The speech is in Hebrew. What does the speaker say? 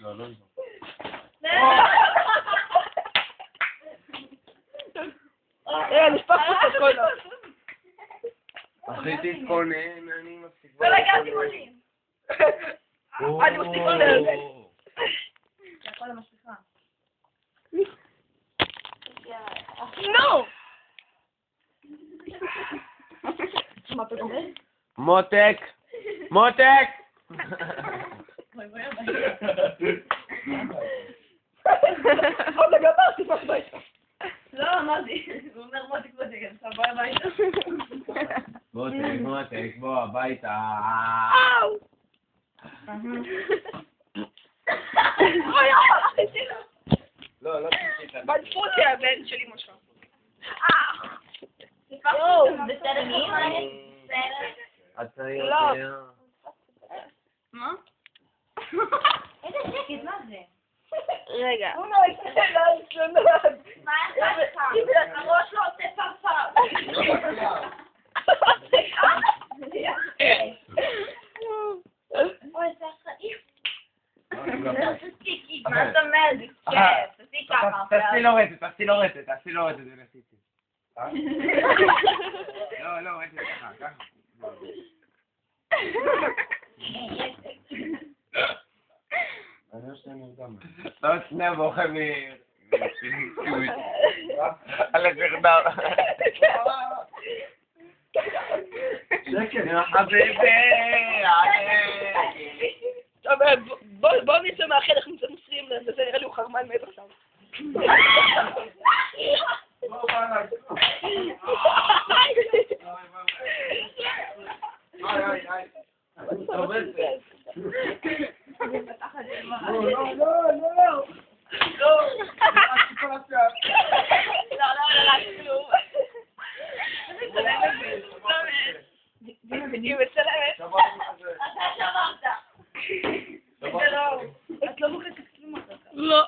לא, לא. נשפך פה את כל זה. אחי תתכונן, אני מפסיק. לא לגעתי מולי. אני מפסיק כל זה. זה הכל המשפיכה. נו! מה אתה אומר? מותק! מותק! עוד לגמרתי בביתה. לא, אמרתי. הוא אומר מותק, אתה בוא הביתה. מותק, בוא הביתה. אאו! לא, לא תמשיך. בדפו אותי הבן שלי משהו. בסדר, את צריך לא. מה? איזה שקט, מה זה? רגע. מה אכפת לך? הראש לא עושה פרפר. אוי, זה החיים. מה זאת אומרת? זה כיף. תעשי ככה. תעשי לו רטט, זה נסיתי. לא, רטט ככה. לא שני בוכה על השכנר. שקט. חביבי, בוא נצא מהחדר, אנחנו מוסרים לזה, זה נראה לי הוא חרמן מת עכשיו. היא מצלמת. אתה שברת. לא.